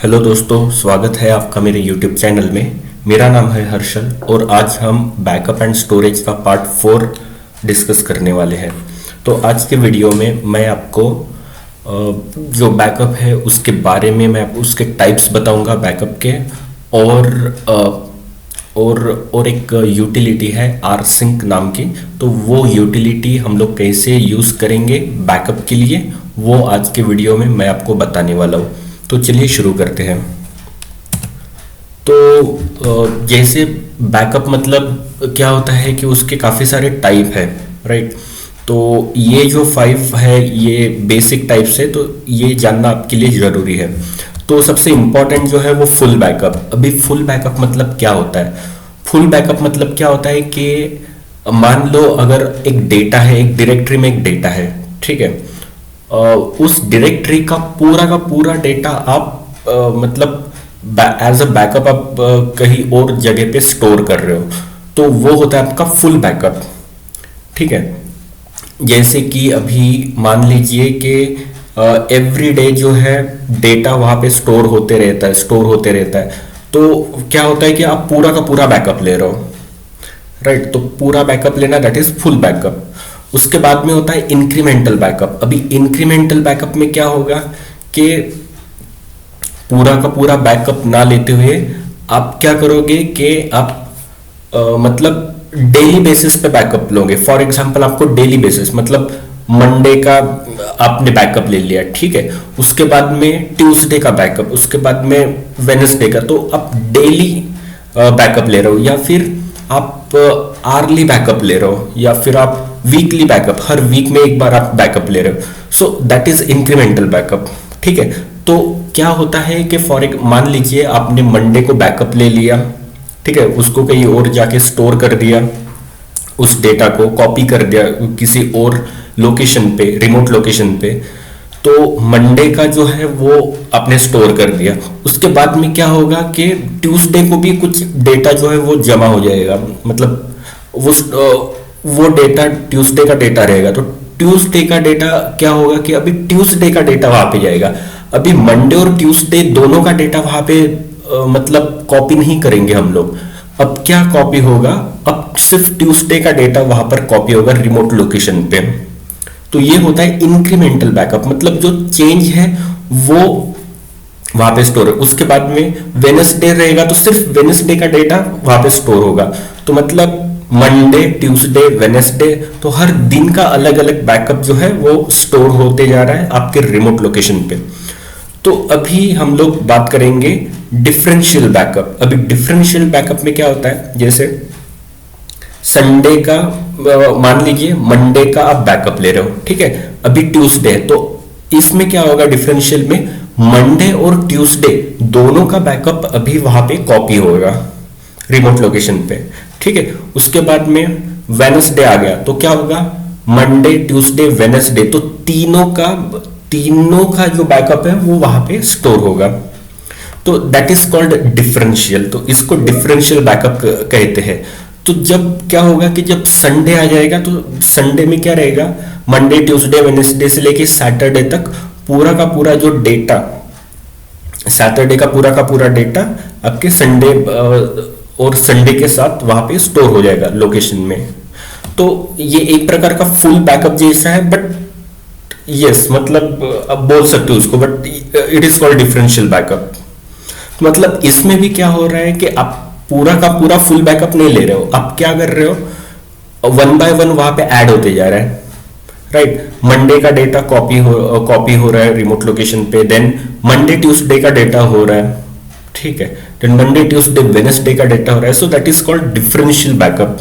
Hello दोस्तों, स्वागत है आपका मेरे YouTube चैनल में। मेरा नाम है हर्षल और आज हम बैकअप एंड स्टोरेज का पार्ट 4 डिस्कस करने वाले हैं। तो आज के वीडियो में मैं आपको जो बैकअप है उसके बारे में मैं आपको उसके टाइप्स बताऊंगा बैकअप के। और एक यूटिलिटी है rsync नाम की, तो वो यूटिलिटी हम लोग कैसे यूज़ करेंगे बैकअप के लिए वो आज के वीडियो में मैं आपको बताने वाला हूँ। तो चलिए शुरू करते हैं। तो जैसे बैकअप मतलब क्या होता है कि उसके काफ़ी सारे टाइप है, राइट। तो ये जो 5 है ये बेसिक टाइप्स है, तो ये जानना आपके लिए ज़रूरी है। तो सबसे इम्पॉर्टेंट जो है वो फुल बैकअप। अभी फुल बैकअप मतलब क्या होता है? फुल बैकअप मतलब क्या होता है कि मान लो अगर एक डेटा है, एक डायरेक्टरी में एक डेटा है, ठीक है। उस डायरेक्टरी का पूरा डेटा आप मतलब एज अ बैकअप आप कहीं और जगह पे स्टोर कर रहे हो, तो वो होता है आपका फुल बैकअप, ठीक है। जैसे कि अभी मान लीजिए कि एवरी डे जो है डेटा वहाँ पे स्टोर होते रहता है। तो क्या होता है कि आप पूरा का पूरा बैकअप ले रहे हो, राइट। तो पूरा बैकअप लेना, दैट इज फुल बैकअप। उसके बाद में होता है इंक्रीमेंटल बैकअप। अभी इंक्रीमेंटल बैकअप में क्या होगा कि पूरा का पूरा बैकअप ना लेते हुए आप क्या करोगे कि आप मतलब डेली बेसिस पे बैकअप लोगे। फॉर एग्जांपल आपको डेली बेसिस मतलब मंडे का आपने बैकअप ले लिया, ठीक है। उसके बाद में ट्यूसडे का बैकअप, उसके बाद में वेडनेसडे का। तो आप डेली बैकअप ले रहे हो, या फिर आप आर्ली बैकअप ले रहे हो, या फिर आप वीकली बैकअप, हर वीक में एक बार आप बैकअप ले रहे हो। सो दैट इज इंक्रीमेंटल बैकअप, ठीक है। तो क्या होता है कि मान लीजिए आपने मंडे को बैकअप ले लिया, ठीक है, उसको कहीं और जाके स्टोर कर दिया, उस डेटा को कॉपी कर दिया किसी और लोकेशन पे, रिमोट लोकेशन पे। तो मंडे का जो है वो आपने स्टोर कर दिया। उसके बाद में क्या होगा कि ट्यूसडे को भी कुछ डेटा जो है वो जमा हो जाएगा, मतलब वो डेटा ट्यूसडे का डेटा रहेगा। तो ट्यूसडे का डेटा क्या होगा कि अभी ट्यूसडे का डेटा वहां पे जाएगा। अभी मंडे और ट्यूसडे दोनों का डेटा वहां पे मतलब कॉपी नहीं करेंगे हम लोग। अब क्या कॉपी होगा? अब सिर्फ ट्यूसडे का डेटा वहां पर कॉपी होगा रिमोट लोकेशन पे। तो ये होता है इंक्रीमेंटल बैकअप, मतलब जो चेंज है वो वहां पे स्टोर है। उसके बाद में वेडनेसडे रहेगा तो सिर्फ वेडनेसडे का डेटा वहां पे स्टोर होगा। तो मतलब मंडे, ट्यूसडे, वेडनेसडे, तो हर दिन का अलग अलग बैकअप जो है वो स्टोर होते जा रहा है आपके रिमोट लोकेशन पे। तो अभी हम लोग बात करेंगे डिफरेंशियल बैकअप। अभी डिफरेंशियल बैकअप में क्या होता है, जैसे संडे का मान लीजिए मंडे का आप बैकअप ले रहे हो, ठीक है। अभी ट्यूसडे है, तो इसमें क्या होगा डिफरेंशियल में, मंडे और ट्यूसडे दोनों का बैकअप अभी वहां पे कॉपी होगा रिमोट लोकेशन पे, ठीक है। उसके बाद में वेडनेसडे आ गया तो क्या होगा, मंडे, ट्यूसडे, वेडनेसडे, तो तीनों का जो बैकअप है वो वहां पे स्टोर होगा। तो दैट इज कॉल्ड डिफरेंशियल। तो इसको डिफरेंशियल बैकअप कहते हैं। तो जब क्या होगा कि जब संडे आ जाएगा तो संडे में क्या रहेगा, मंडे, ट्यूसडे, वेडनेसडे से लेके सैटरडे तक पूरा का पूरा जो डेटा, सैटरडे का पूरा डेटा आपके संडे और संडे के साथ वहां पे स्टोर हो जाएगा लोकेशन में। तो ये एक प्रकार का फुल बैकअप जैसा है, बट यस मतलब अब बोल सकते हो उसको, but it is called differential backup. मतलब इसमें भी क्या हो रहा है कि आप पूरा का पूरा फुल बैकअप नहीं ले रहे हो, आप क्या कर रहे हो, 1 बाय 1 वहां पे ऐड होते जा रहा है, राइट। मंडे का डेटा कॉपी हो रहा है रिमोट लोकेशन पे, देन मंडे ट्यूसडे का डेटा हो रहा है, ठीक है, देन मंडे ट्यूसडे वेडनेसडे का डेटा हो रहा है। सो that is called differential backup.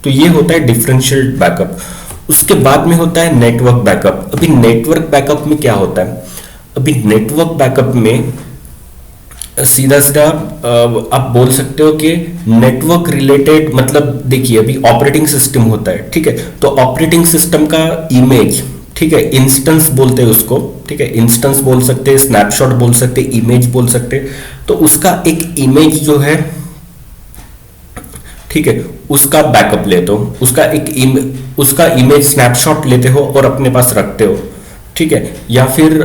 तो ये होता है डिफरेंशियल बैकअप। उसके बाद में होता है नेटवर्क बैकअप। अभी नेटवर्क बैकअप में क्या होता है, अभी नेटवर्क बैकअप में सीधा आप बोल सकते हो कि नेटवर्क रिलेटेड, मतलब देखिए अभी ऑपरेटिंग सिस्टम होता है, ठीक है। तो ऑपरेटिंग सिस्टम का इमेज, ठीक है, इंस्टेंस बोलते हैं उसको, ठीक है, इंस्टेंस बोल सकते हैं, स्नैपशॉट बोल सकते हैं, इमेज बोल सकते हैं। तो उसका एक इमेज जो है, ठीक है, उसका बैकअप लेते हो, उसका इमेज स्नैपशॉट लेते हो और अपने पास रखते हो, ठीक है। या फिर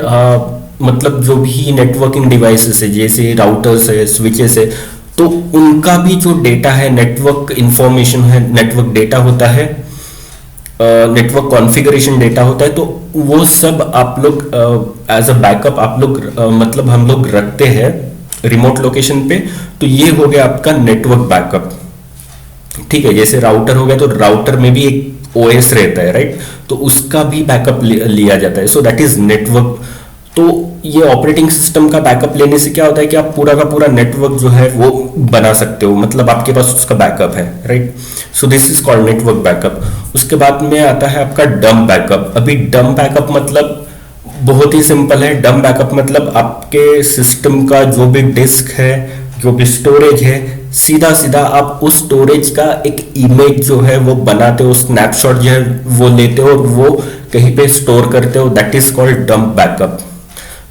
मतलब जो भी नेटवर्किंग डिवाइसेस है जैसे राउटर्स है, स्विचेस है, तो उनका भी जो डेटा है, नेटवर्क इंफॉर्मेशन है, नेटवर्क डेटा होता है, नेटवर्क कॉन्फ़िगरेशन डेटा होता है, तो वो सब आप लोग एज अ बैकअप आप लोग मतलब हम लोग रखते हैं रिमोट लोकेशन पे। तो ये हो गया आपका नेटवर्क बैकअप। ठीक है, जैसे राउटर हो गया तो राउटर में भी एक ओएस रहता है, राइट, तो उसका भी बैकअप लिया जाता है। सो दैट इज नेटवर्क। तो ये ऑपरेटिंग सिस्टम का बैकअप लेने से क्या होता है कि आप पूरा का पूरा नेटवर्क जो है वो बना सकते हो, मतलब आपके पास उसका बैकअप है, right. So this is called network backup. उसके बाद में आता है आपका डंप बैकअप। अभी डंप बैकअप मतलब बहुत ही सिंपल है। डंप बैकअप मतलब आपके सिस्टम का जो भी डिस्क है, जो भी स्टोरेज है, सीधा सीधा आप उस स्टोरेज का एक इमेज जो है वो बनाते हो, स्नैपशॉट जो है वो लेते हो और वो कहीं पे स्टोर करते हो। That is called dump backup.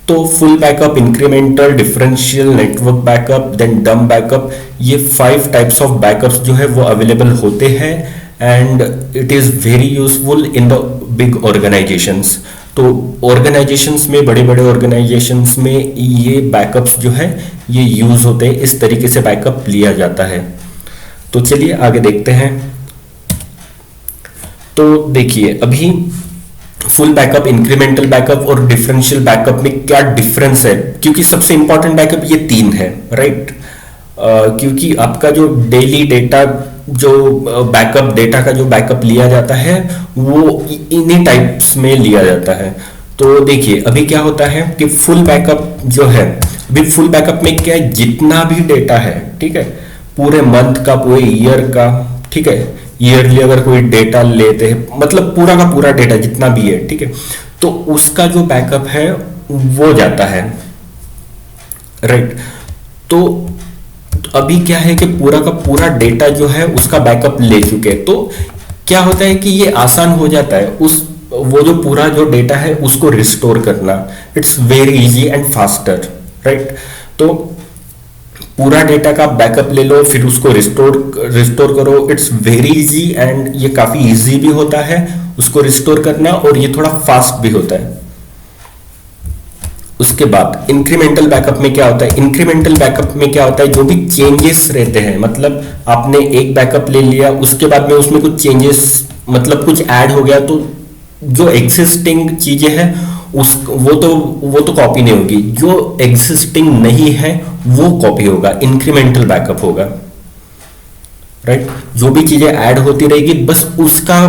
तो full backup, incremental, differential, network backup, then dump backup, ये 5 टाइप्स ऑफ बैकअप्स जो है वो अवेलेबल होते हैं and it is very useful in the big organisations. तो ऑर्गेनाइजेशंस में, बड़े बड़े ऑर्गेनाइजेशंस में ये बैकअप्स जो है ये यूज होते हैं, इस तरीके से बैकअप लिया जाता है। तो चलिए आगे देखते हैं। तो देखिए अभी फुल बैकअप, इंक्रीमेंटल बैकअप और डिफरेंशियल बैकअप में क्या डिफरेंस है, क्योंकि सबसे इंपॉर्टेंट बैकअप ये 3 है, राइट। क्योंकि आपका जो डेली डेटा, जो बैकअप डेटा का जो बैकअप लिया जाता है वो इन्हीं टाइप्स में लिया जाता है। तो देखिए अभी क्या होता है कि फुल बैकअप जो है, अभी फुल बैकअप में क्या है, जितना भी डेटा है, ठीक है, पूरे मंथ का, पूरे ईयर का, ठीक है, ईयरली अगर कोई डेटा लेते हैं, मतलब पूरा का पूरा डेटा जितना भी है, ठीक है, तो उसका जो बैकअप है वो जाता है, राइट। तो अभी क्या है कि पूरा का पूरा डेटा जो है उसका बैकअप ले चुके हैं, तो क्या होता है कि ये आसान हो जाता है उस वो जो पूरा जो डेटा है उसको रिस्टोर करना। It's very easy and faster, right. तो पूरा डेटा का बैकअप ले लो, फिर उसको रिस्टोर करो। इट्स वेरी इजी एंड ये काफी इजी भी होता है उसको रिस्टोर करना, और ये थोड़ा फास्ट भी होता है। उसके बाद इंक्रीमेंटल बैकअप में क्या होता है, इंक्रीमेंटल बैकअप में क्या होता है, जो भी चेंजेस रहते हैं, मतलब आपने एक बैकअप ले लिया, उसके बाद में उसमें कुछ चेंजेस, मतलब कुछ ऐड हो गया, तो जो एग्जिस्टिंग चीजें हैं उस वो तो कॉपी नहीं होगी, जो एग्जिस्टिंग नहीं है वो कॉपी होगा, इंक्रीमेंटल बैकअप होगा, राइट। जो भी चीजें ऐड होती रहेगी बस उसका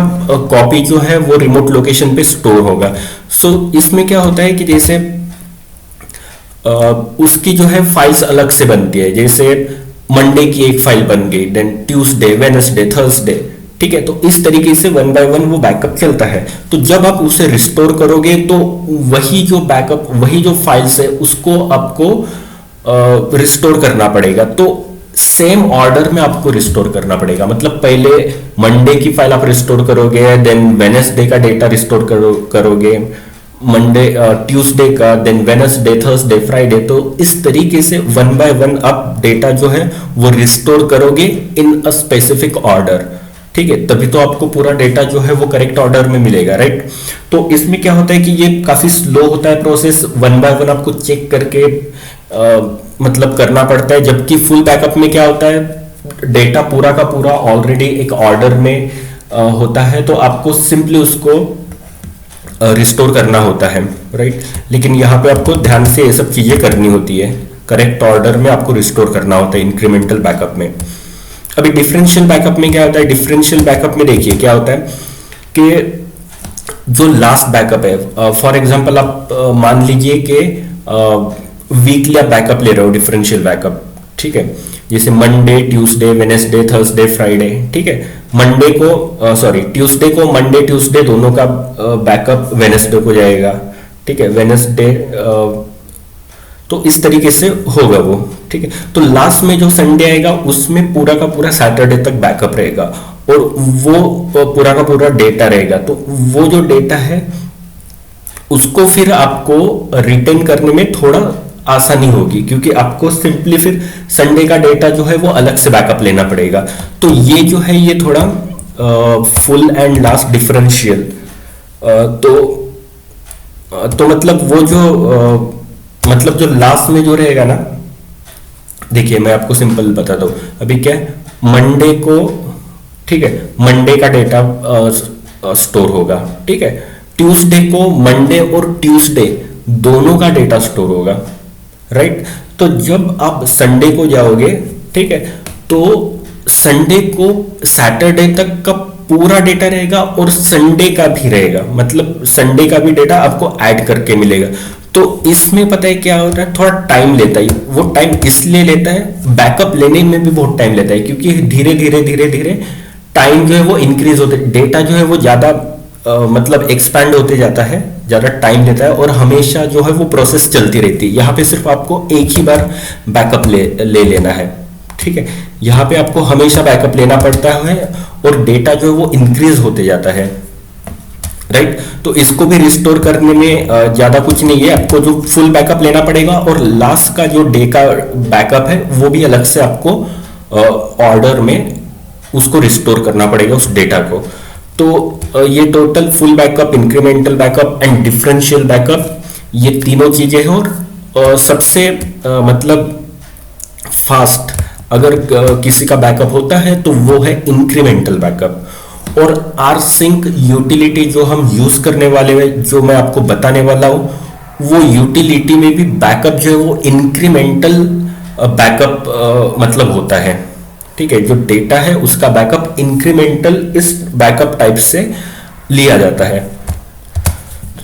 कॉपी जो है वो रिमोट लोकेशन पे स्टोर होगा। सो इसमें क्या होता है कि जैसे उसकी जो है फाइल्स अलग से बनती है, जैसे मंडे की एक फाइल बन गई, देन ट्यूसडे, वेडनेसडे, थर्सडे, ठीक है, तो इस तरीके से 1 बाय 1 वो बैकअप चलता है। तो जब आप उसे रिस्टोर करोगे तो वही जो बैकअप, वही जो फाइल्स है उसको आपको रिस्टोर करना पड़ेगा। तो सेम ऑर्डर में आपको रिस्टोर करना पड़ेगा, मतलब पहले मंडे की फाइल आप रिस्टोर करोगे, देन वेडनेसडे का डेटा रिस्टोर करोगे, मंडे ट्यूसडे का, देन वेडनेसडे, थर्सडे, फ्राइडे। तो इस तरीके से 1 बाय 1 आप डेटा जो है वो रिस्टोर करोगे इन अ स्पेसिफिक ऑर्डर, ठीक है, तभी तो आपको पूरा डेटा जो है वो करेक्ट ऑर्डर में मिलेगा, राइट। तो इसमें क्या होता है कि ये काफी स्लो होता है प्रोसेस, 1 बाय 1 आपको चेक करके मतलब करना पड़ता है। जबकि फुल बैकअप में क्या होता है, डेटा पूरा का पूरा ऑलरेडी एक ऑर्डर में होता है, तो आपको सिंपली उसको रिस्टोर करना होता है, राइट। लेकिन यहाँ पे आपको ध्यान से ये सब चीजें करनी होती है, करेक्ट ऑर्डर में आपको रिस्टोर करना होता है इंक्रीमेंटल बैकअप में। अभी डिफरेंशियल बैकअप में क्या होता है, डिफरेंशियल बैकअप में देखिए क्या होता है कि जो लास्ट बैकअप है, फॉर एग्जांपल आप मान लीजिए कि वीकली आप बैकअप ले रहे हो, डिफरेंशियल बैकअप, ठीक है, जैसे Monday, Tuesday, Wednesday, Thursday, Friday, ठीक है। मंडे को सॉरी ट्यूसडे को मंडे ट्यूसडे दोनों का बैकअप वेडनेसडे को जाएगा, ठीक है, वेडनेसडे, तो इस तरीके से होगा वो, ठीक है। तो लास्ट में जो संडे आएगा उसमें पूरा का पूरा सैटरडे तक बैकअप रहेगा और वो पूरा का पूरा डेटा रहेगा। तो वो जो डेटा है उसको फिर आपको रिटेन करने में थोड़ा आसानी होगी, क्योंकि आपको सिंपली फिर संडे का डेटा जो है वो अलग से बैकअप लेना पड़ेगा। तो ये जो है ये थोड़ा फुल एंड लास्ट डिफरेंशियल, तो मतलब वो जो मतलब जो लास्ट में जो रहेगा ना, देखिए मैं आपको सिंपल बताता हूँ। अभी क्या है, मंडे को, ठीक है, मंडे का डेटा स्टोर होगा, ठीक है। ट्यूसडे को मंडे और ट्यूसडे दोनों का डेटा स्टोर होगा, राइट। तो जब आप संडे को जाओगे, ठीक है, तो संडे को सैटरडे तक का पूरा डेटा रहेगा और संडे का भी रहेगा, मतलब संडे का भी डेटा आपको ऐड करके मिलेगा। तो इसमें पता है क्या होता है, थोड़ा टाइम लेता है। वो टाइम इसलिए लेता है, बैकअप लेने में भी बहुत टाइम लेता है, क्योंकि धीरे धीरे धीरे धीरे टाइम जो है वो इंक्रीज होते, डेटा जो है वो ज्यादा मतलब एक्सपैंड होते जाता है, ज्यादा टाइम लेता है, और हमेशा जो है वो प्रोसेस चलती रहती है। यहाँ पे सिर्फ आपको एक ही बार बैकअप ले लेना है, ठीक है। यहाँ पे आपको हमेशा बैकअप लेना पड़ता है और डेटा जो है वो इंक्रीज होते जाता है, राइट। तो इसको भी रिस्टोर करने में ज्यादा कुछ नहीं है, आपको जो फुल बैकअप लेना पड़ेगा, और लास्ट का जो डे का बैकअप है वो भी अलग से आपको ऑर्डर में उसको रिस्टोर करना पड़ेगा उस डेटा को। तो ये total full backup, incremental backup and differential backup, ये तीनों चीजें हैं। और सबसे मतलब फास्ट अगर किसी का बैकअप होता है तो वो है इंक्रीमेंटल बैकअप। और rsync यूटिलिटी जो हम यूज करने वाले हैं, जो मैं आपको बताने वाला हूं, वो यूटिलिटी में भी बैकअप जो है वो इंक्रीमेंटल बैकअप मतलब होता है, ठीक है। जो डेटा है उसका बैकअप इंक्रीमेंटल इस बैकअप टाइप से लिया जाता है।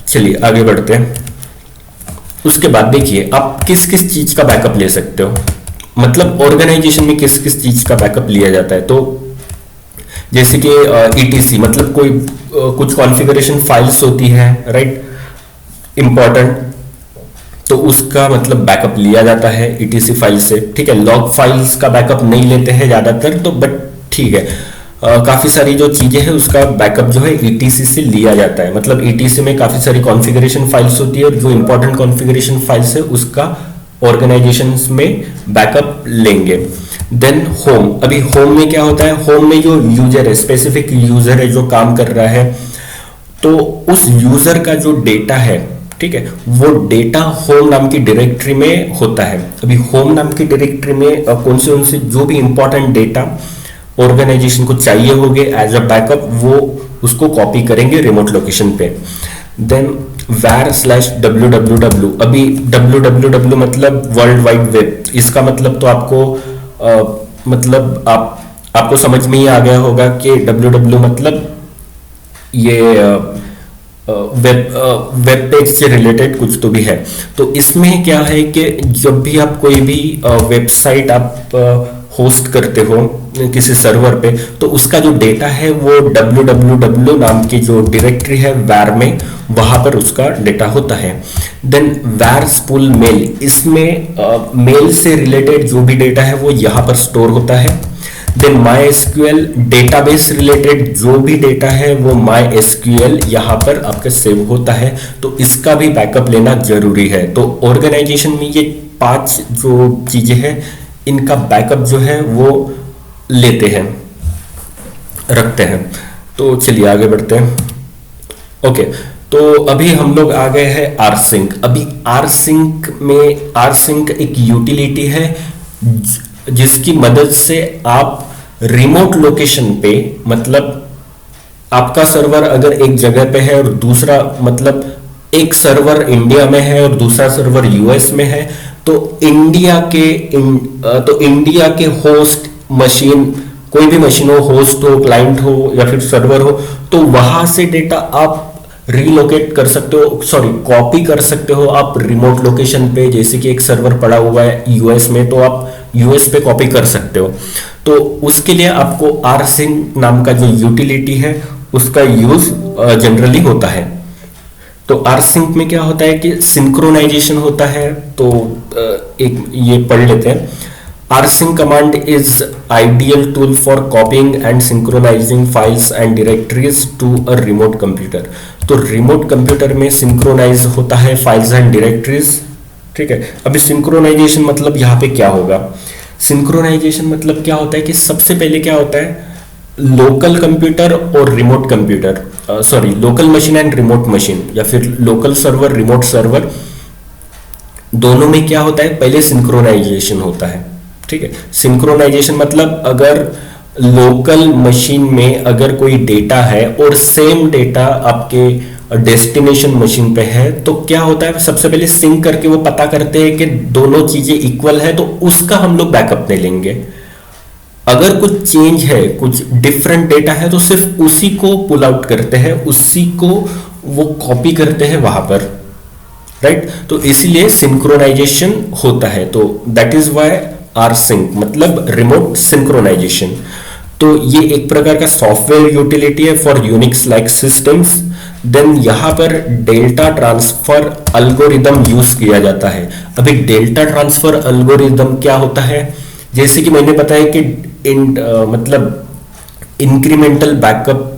चलिए आगे बढ़ते हैं। उसके बाद देखिए आप किस किस चीज का बैकअप ले सकते हो, मतलब ऑर्गेनाइजेशन में किस किस चीज का बैकअप लिया जाता है। तो जैसे कि ईटीसी, मतलब कोई कुछ कॉन्फ़िगरेशन फाइल्स होती है, राइट, इंपॉर्टेंट, तो उसका मतलब बैकअप लिया जाता है ईटीसी फाइल से, ठीक है। लॉग फाइल्स का बैकअप नहीं लेते हैं ज्यादातर, तो बट ठीक है, काफी सारी जो चीजें हैं उसका बैकअप जो है ईटीसी से लिया जाता है। मतलब ईटीसी में काफी सारी कॉन्फ़िगरेशन फाइल्स होती है, और जो इंपॉर्टेंट कॉन्फ़िगरेशन फाइल्स है उसका ऑर्गेनाइजेशंस में बैकअप लेंगे। देन होम, अभी होम में क्या होता है, होम में जो यूजर है, स्पेसिफिक यूजर है जो काम कर रहा है, तो उस यूजर का जो डेटा है, ठीक है, वो डेटा होम नाम की डायरेक्टरी में होता है। अभी होम नाम की डायरेक्टरी में कौन से जो भी इंपॉर्टेंट डेटा ऑर्गेनाइजेशन को चाहिए होंगे एज अ बैकअप, वो उसको कॉपी करेंगे रिमोट लोकेशन पे। देन var/www, अभी www मतलब वर्ल्ड वाइड वेब, इसका मतलब तो आपको मतलब आपको समझ में ही आ गया होगा कि www मतलब ये वेब पेज से रिलेटेड कुछ तो भी है। तो इसमें क्या है कि जब भी आप कोई भी वेबसाइट आप होस्ट करते हो किसी सर्वर पे, तो उसका जो डेटा है वो www नाम की जो डायरेक्टरी है var में, वहां पर उसका डेटा होता है। देन var spool mail, इसमें मेल से रिलेटेड जो भी डेटा है वो यहाँ पर स्टोर होता है। देन MySQL डेटाबेस रिलेटेड जो भी डेटा है वो MySQL यहाँ पर आपका सेव होता है, तो इसका भी बैकअप लेना जरूरी है। तो ऑर्गेनाइजेशन में ये 5 जो चीजें हैं इनका बैकअप जो है वो लेते हैं, रखते हैं। तो चलिए आगे बढ़ते हैं। ओके, तो अभी हम लोग आ गए हैं rsync। अभी rsync में rsync एक यूटिलिटी है जिसकी मदद से आप रिमोट लोकेशन पे, मतलब आपका सर्वर अगर एक जगह पे है और दूसरा, मतलब एक सर्वर इंडिया में है और दूसरा सर्वर यूएस में है, तो इंडिया के होस्ट मशीन, कोई भी मशीन हो, होस्ट हो, क्लाइंट हो या फिर सर्वर हो, तो वहां से डेटा आप रीलोकेट कर सकते हो, सॉरी कॉपी कर सकते हो आप रिमोट लोकेशन पे। जैसे कि एक सर्वर पड़ा हुआ है यूएस में, तो आप यूएस पे कॉपी कर सकते हो। तो उसके लिए आपको rsync नाम का जो यूटिलिटी है उसका यूज जनरली होता है। तो rsync में क्या होता है कि सिंक्रोनाइजेशन होता है। तो एक ये पढ़ लेते हैं। rsync command is ideal tool for copying and synchronizing files and directories to a remote computer। तो रिमोट कंप्यूटर में सिंक्रोनाइज होता है फाइल्स एंड डायरेक्टरीज, ठीक है। अभी सिंक्रोनाइजेशन मतलब यहाँ पे क्या होगा, सिंक्रोनाइजेशन मतलब क्या होता है कि सबसे पहले क्या होता है, लोकल कंप्यूटर और remote computer, sorry local machine and remote machine, या फिर लोकल सर्वर रिमोट सर्वर, दोनों में क्या होता है, पहले सिंक्रोनाइजेशन होता है। ठीक है, सिंक्रोनाइजेशन मतलब अगर लोकल मशीन में अगर कोई डेटा है और सेम डेटा आपके डेस्टिनेशन मशीन पे है, तो क्या होता है, सबसे पहले सिंक करके वो पता करते हैं कि दोनों चीजें इक्वल है, तो उसका हम लोग बैकअप नहीं लेंगे। अगर कुछ चेंज है, कुछ डिफरेंट डेटा है, तो सिर्फ उसी को पुल आउट करते हैं, उसी को वो कॉपी करते हैं वहां पर, राइट। तो इसीलिए सिंक्रोनाइजेशन होता है, तो that is why R sync मतलब रिमोट सिंक्रोनाइजेशन। तो ये एक प्रकार का सॉफ्टवेयर यूटिलिटी है for Unix like systems. Then यहां पर डेल्टा ट्रांसफर अल्गोरिदम यूज किया जाता है। अभी डेल्टा ट्रांसफर अल्गोरिदम क्या होता है, जैसे कि मैंने बताया कि मतलब इंक्रीमेंटल बैकअप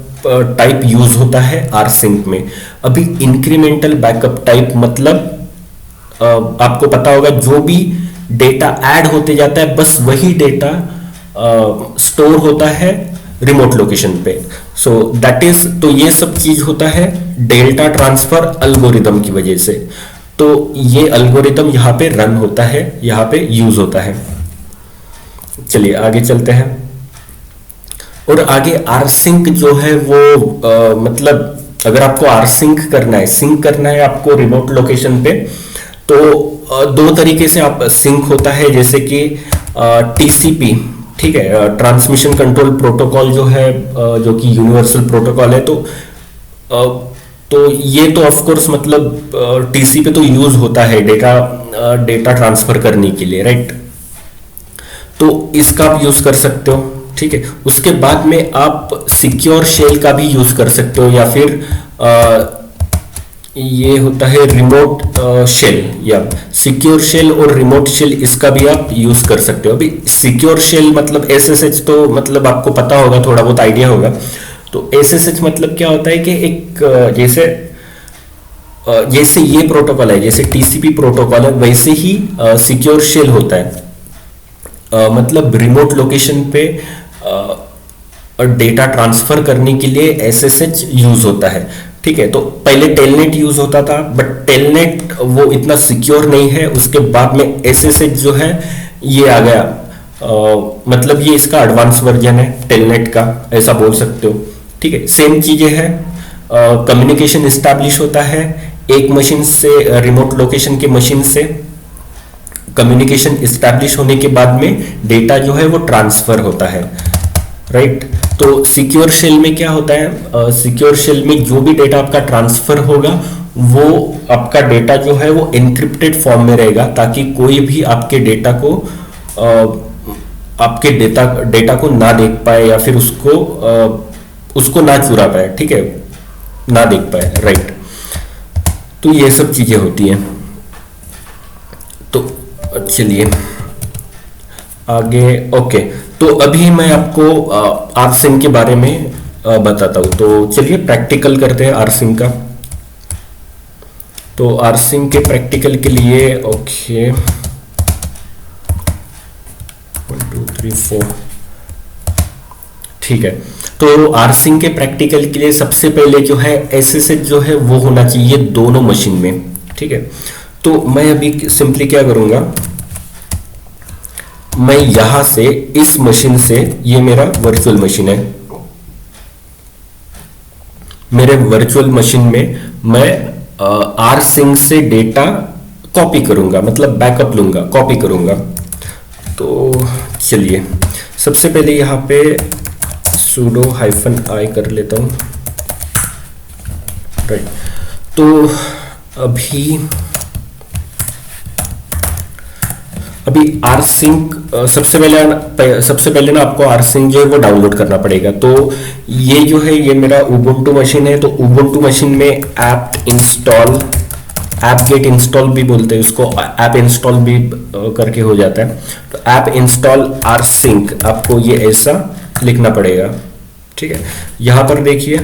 टाइप यूज होता है आर सिंक में। अभी इंक्रीमेंटल बैकअप टाइप मतलब आपको पता होगा, जो भी डेटा ऐड होते जाता है बस वही डेटा स्टोर होता है रिमोट लोकेशन पे। सो दैट इज, तो ये सब चीज होता है डेल्टा ट्रांसफर अल्गोरिदम की वजह से। तो ये अल्गोरिदम यहाँ पे रन होता है, यहाँ पे यूज होता है। चलिए आगे चलते हैं। और आगे आर सिंक जो है वो मतलब अगर आपको आर सिंक करना है आपको रिमोट लोकेशन पे, तो दो तरीके से आप सिंक होता है, जैसे कि टीसीपी, ठीक है, ट्रांसमिशन कंट्रोल प्रोटोकॉल जो है, जो कि यूनिवर्सल प्रोटोकॉल है। तो ये तो ऑफ कोर्स मतलब टीसीपी तो यूज होता है डेटा ट्रांसफर करने के लिए, राइट। तो इसका आप यूज कर सकते हो, ठीक है। उसके बाद में आप सिक्योर शेल का भी यूज कर सकते हो, या फिर ये होता है रिमोट शेल, या सिक्योर शेल और रिमोट शेल, इसका भी आप यूज कर सकते हो। अभी सिक्योर शेल मतलब एसएसएच, तो मतलब आपको पता होगा, थोड़ा बहुत आइडिया होगा। तो एसएसएच मतलब क्या होता है कि एक जैसे ये प्रोटोकॉल है, जैसे टीसीपी प्रोटोकॉल है, वैसे ही सिक्योर शेल होता है। मतलब रिमोट लोकेशन पे डेटा ट्रांसफर करने के लिए एसएसएच यूज होता है, ठीक है। तो पहले टेलनेट यूज होता था, बट टेलनेट वो इतना सिक्योर नहीं है। उसके बाद में एसएसएच जो है ये आ गया, मतलब ये इसका एडवांस वर्जन है टेलनेट का, ऐसा बोल सकते हो, ठीक है। सेम चीजें हैं, कम्युनिकेशन इस्टेब्लिश होता है एक मशीन से, रिमोट लोकेशन के मशीन से कम्युनिकेशन इस्टेब्लिश होने के बाद में डेटा जो है वो ट्रांसफर होता है, राइट। तो सिक्योर शेल में क्या होता है, सिक्योर शेल में जो भी डेटा आपका ट्रांसफर होगा, वो आपका डेटा जो है वो एन्क्रिप्टेड फॉर्म में रहेगा, ताकि कोई भी आपके डेटा को ना देख पाए, या फिर उसको ना चुरा पाए, ठीक है, ना देख पाए, राइट। तो ये सब चीजें होती हैं। तो चलिए आगे, ओके। तो अभी मैं आपको आरसिंक के बारे में बताता हूँ। तो चलिए प्रैक्टिकल करते हैं आरसिंक का। तो आरसिंक के प्रैक्टिकल के लिए, ओके, 1 2 3 4, ठीक है। तो आरसिंक के प्रैक्टिकल के लिए सबसे पहले जो है एसएसएच जो है वो होना चाहिए दोनों मशीन में, ठीक है। तो मैं अभी सिंपली क्या करूंगा, मैं यहां से इस मशीन से, ये मेरा वर्चुअल मशीन है, मेरे वर्चुअल मशीन में मैं आर सिंक से डेटा कॉपी करूंगा, मतलब बैकअप लूंगा, कॉपी करूंगा। तो चलिए सबसे पहले यहां पे sudo -i कर लेता हूं, राइट। तो अभी आर सिंक सबसे पहले ना आपको आर सिंक जो है वो डाउनलोड करना पड़ेगा। तो ये जो है ये मेरा उबुंटू मशीन है। तो उबुंटू मशीन में ऐप गेट इंस्टॉल भी बोलते हैं उसको, ऐप इंस्टॉल भी करके हो जाता है। तो ऐप इंस्टॉल आर सिंक आपको ये ऐसा लिखना पड़ेगा, ठीक है। यहां पर देखिए,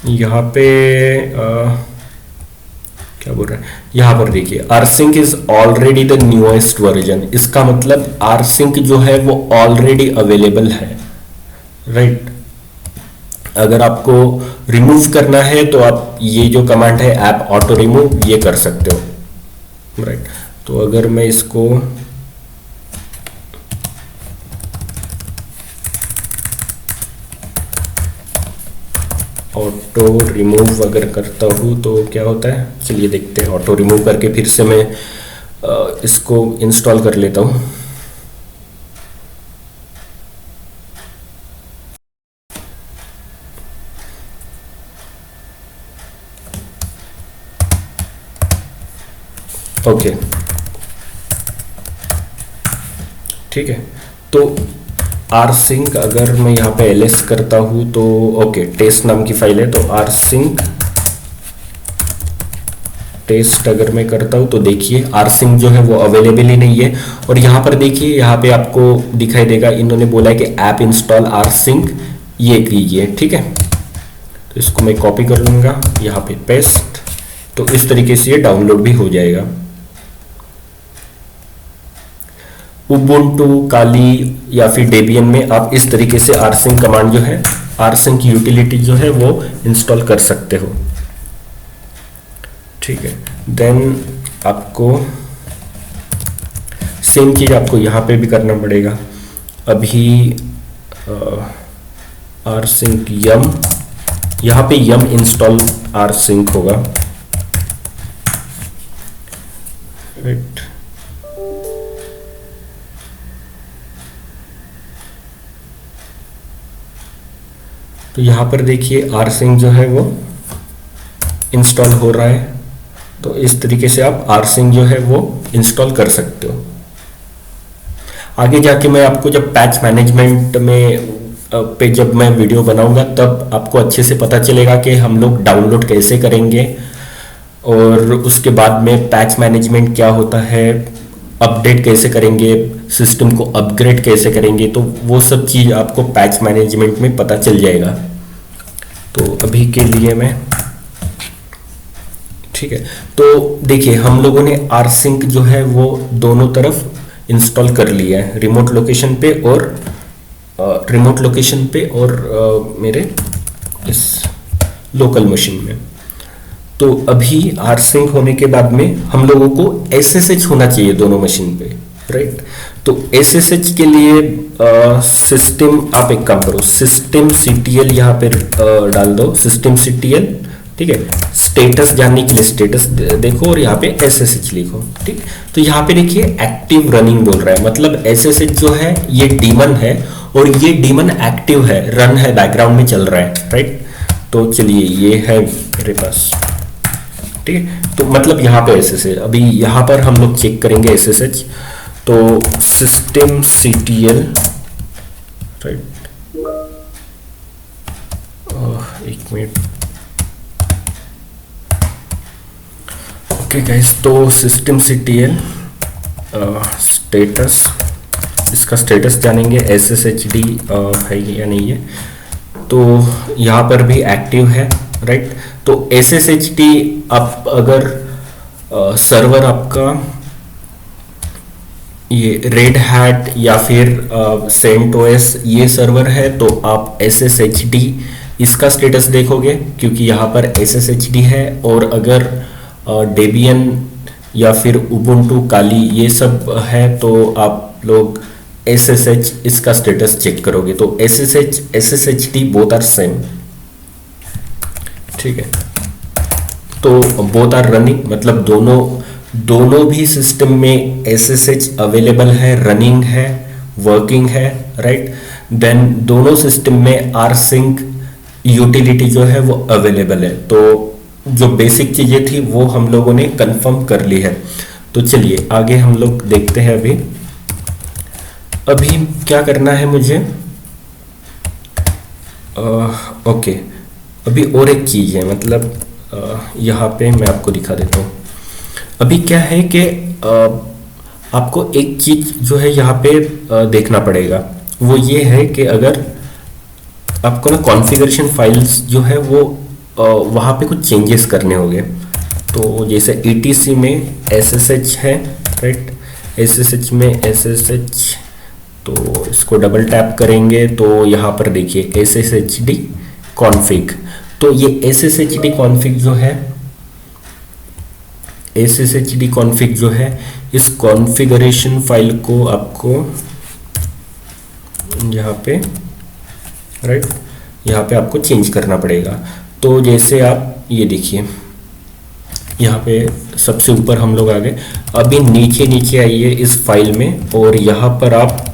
यहां पे क्या बोल रहा है, यहां पर देखिए rsync is already the newest version. इसका मतलब rsync जो है वो ऑलरेडी अवेलेबल है, राइट। अगर आपको रिमूव करना है तो आप ये जो कमांड है ऐप ऑटो रिमूव, ये कर सकते हो, राइट। तो अगर मैं इसको ऑटो रिमूव अगर करता हूँ तो क्या होता है, चलिए देखते हैं। ऑटो रिमूव करके फिर से मैं इसको इंस्टॉल कर लेता हूँ। ओके, ठीक है। तो rsync अगर मैं यहाँ पे ls करता हूँ तो ओके, टेस्ट नाम की फाइल है, तो rsync टेस्ट अगर मैं करता हूँ तो देखिए rsync जो है वो अवेलेबल ही नहीं है। और यहाँ पर देखिए, यहाँ पे आपको दिखाई देगा इन्होंने बोला है कि ऐप इंस्टॉल rsync ये कीजिए, ठीक है। तो इसको मैं कॉपी कर लूँगा, यहाँ पे पेस्ट, तो इस तरीके से ये डाउनलोड भी हो जाएगा। उबुंटू, काली या फिर डेबियन में आप इस तरीके से rsync कमांड जो है, rsync यूटिलिटी जो है वो इंस्टॉल कर सकते हो, ठीक है। देन आपको सेम चीज आपको यहाँ पे भी करना पड़ेगा। अभी rsync yum, यहाँ पे yum इंस्टॉल rsync होगा, राइट। तो यहाँ पर देखिए rsync जो है वो इंस्टॉल हो रहा है। तो इस तरीके से आप rsync जो है वो इंस्टॉल कर सकते हो। आगे जाके मैं आपको जब पैच मैनेजमेंट में पे जब मैं वीडियो बनाऊंगा तब आपको अच्छे से पता चलेगा कि हम लोग डाउनलोड कैसे करेंगे और उसके बाद में पैच मैनेजमेंट क्या होता है, अपडेट कैसे करेंगे, सिस्टम को अपग्रेड कैसे करेंगे। तो वो सब चीज़ आपको पैच मैनेजमेंट में पता चल जाएगा। तो अभी के लिए मैं, ठीक है। तो देखिए हम लोगों ने rsync जो है वो दोनों तरफ इंस्टॉल कर लिया है, रिमोट लोकेशन पे और मेरे इस लोकल मशीन में। तो अभी rsync होने के बाद में हम लोगों को SSH होना चाहिए दोनों मशीन पे, राइट। तो SSH के लिए सिस्टम, आप एक काम करो, सिस्टम CTL यहाँ पे डाल दो, सिस्टम CTL, ठीक है। स्टेटस जानने के लिए स्टेटस देखो और यहाँ पे SSH लिखो, ठीक। तो यहाँ पे देखिए एक्टिव रनिंग बोल रहा है, मतलब SSH जो है ये डीमन है और ये डीमन एक्टिव है, रन है, बैकग्राउंड में चल रहा है, राइट। तो चलिए ये है मेरे पास, ठीक है। तो मतलब यहाँ पे SSH, अभी यहाँ पर हम लोग चेक करेंगे SSH। तो सिस्टम CTL, राइट, एक मिनट, ओके गाइस। तो सिस्टम CTL स्टेटस, इसका स्टेटस जानेंगे, SSHD है या नहीं है। तो यहाँ पर भी एक्टिव है, राइट। तो SSHD आप अगर सर्वर आपका ये रेड हैट या फिर CentOS ये सर्वर है तो आप SSHD इसका स्टेटस देखोगे क्योंकि यहाँ पर SSHD है। और अगर डेबियन या फिर उबुंटू, काली ये सब है तो आप लोग SSH इसका स्टेटस चेक करोगे। तो SSH SSHD both are same, ठीक है। तो बोथ आर रनिंग, मतलब दोनों भी सिस्टम में SSH अवेलेबल है, रनिंग है, वर्किंग है, राइट। देन दोनों सिस्टम में rsync यूटिलिटी जो है वो अवेलेबल है। तो जो बेसिक चीजें थी वो हम लोगों ने कंफर्म कर ली है। तो चलिए आगे हम लोग देखते हैं। अभी क्या करना है मुझे, ओके। अभी और एक चीज़ है, मतलब यहाँ पे मैं आपको दिखा देता हूँ। अभी क्या है कि आपको एक चीज़ जो है यहाँ पे देखना पड़ेगा, वो ये है कि अगर आपको ना कॉन्फ़िगरेशन फाइल्स जो है वो वहाँ पे कुछ चेंजेस करने होंगे। तो जैसे ETC में SSH है, राइट, SSH में SSH, तो इसको डबल टैप करेंगे तो यहाँ पर देखिए SSHD कॉन्फ़िग। तो ये SSHD कॉन्फ़िग जो है, SSHD कॉन्फ़िग जो है, इस कॉन्फ़िगरेशन फाइल को आपको यहाँ पे, राइट, यहाँ पे आपको चेंज करना पड़ेगा। तो जैसे आप ये देखिए, यहाँ पे सबसे ऊपर हम लोग आ गए। अभी नीचे नीचे आइए इस फाइल में, और यहाँ पर आप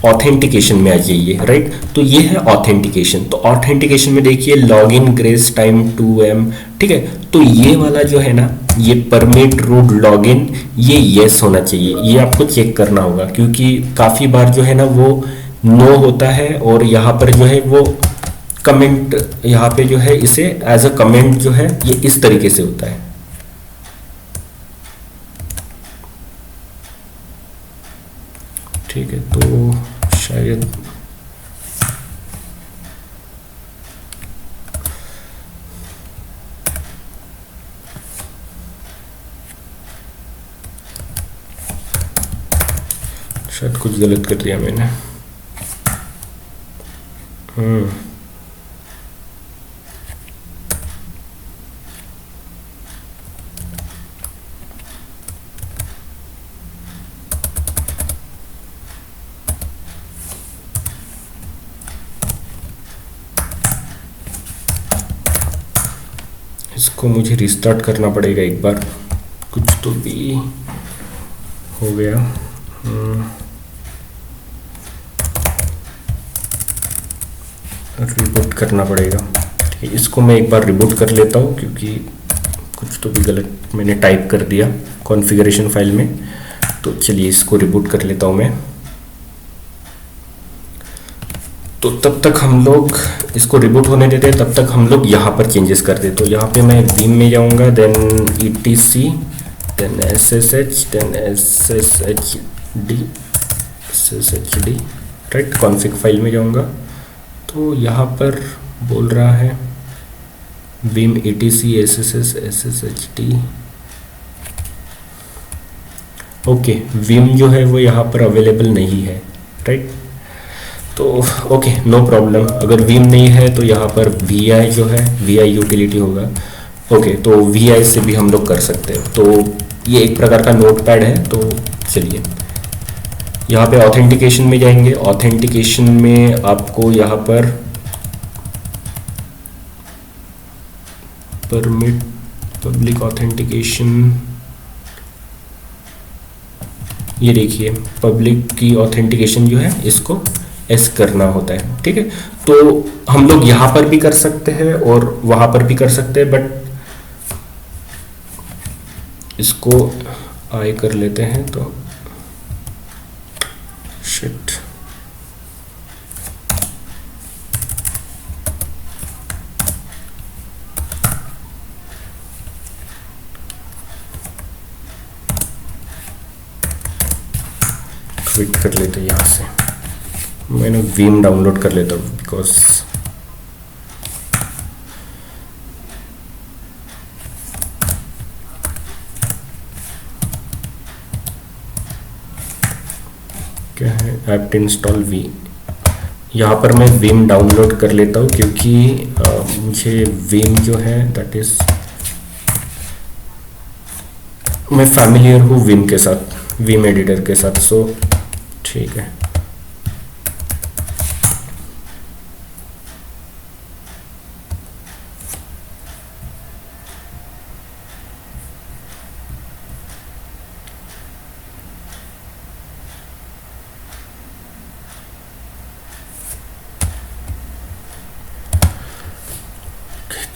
ऑथेंटिकेशन में आ जाइए, राइट। तो ये है ऑथेंटिकेशन। तो ऑथेंटिकेशन में देखिए लॉगिन ग्रेस टाइम 2M, ठीक है। तो ये वाला जो है ना, ये परमिट रूट लॉगिन, ये यस होना चाहिए। ये आपको चेक करना होगा, क्योंकि काफ़ी बार जो है ना वो नो होता है, और यहाँ पर जो है वो कमेंट, यहाँ पे जो है इसे एज अ कमेंट जो है ये इस तरीके से होता है। ठीक है, तो शायद कुछ गलत कर दिया मैंने। इसको मुझे रिस्टार्ट करना पड़ेगा एक बार, कुछ तो भी हो गया। रिबूट करना पड़ेगा। ठीक है, इसको मैं एक बार रिबूट कर लेता हूँ, क्योंकि कुछ तो भी गलत मैंने टाइप कर दिया कॉन्फ़िगरेशन फाइल में। तो चलिए इसको रिबूट कर लेता हूँ मैं। तो तब तक हम लोग इसको रिबूट होने देते हैं, तब तक हम लोग यहाँ पर चेंजेस कर दें। तो यहाँ पे मैं Vim में जाऊँगा, then etc, then SSH, then SSHD, right, config file में जाऊँगा। तो यहाँ पर बोल रहा है Vim etc SSH SSHD। Okay, Vim जो है वो यहाँ पर अवेलेबल नहीं है, राइट। तो ओके, नो प्रॉब्लम। अगर Vim नहीं है तो यहाँ पर VI जो है, VI यूटिलिटी होगा। ओके, तो VI से भी हम लोग कर सकते हैं। तो ये एक प्रकार का नोटपैड है। तो चलिए यहाँ पे ऑथेंटिकेशन में जाएंगे। ऑथेंटिकेशन में आपको यहाँ पर परमिट पब्लिक ऑथेंटिकेशन, ये देखिए पब्लिक की ऑथेंटिकेशन जो है इसको एस करना होता है। ठीक है, तो हम लोग यहाँ पर भी कर सकते हैं और वहाँ पर भी कर सकते हैं, बट इसको आई कर लेते हैं। तो शिट, क्विट कर लेते हैं यहाँ से। मैंने Vim डाउनलोड कर लेता हूँ, बिकॉज क्या है एप्ट इंस्टॉल वी। यहाँ पर मैं Vim डाउनलोड कर लेता हूँ, क्योंकि मुझे Vim जो है दैट इज, मैं फैमिलियर हूँ Vim के साथ, Vim एडिटर के साथ। सो ठीक है,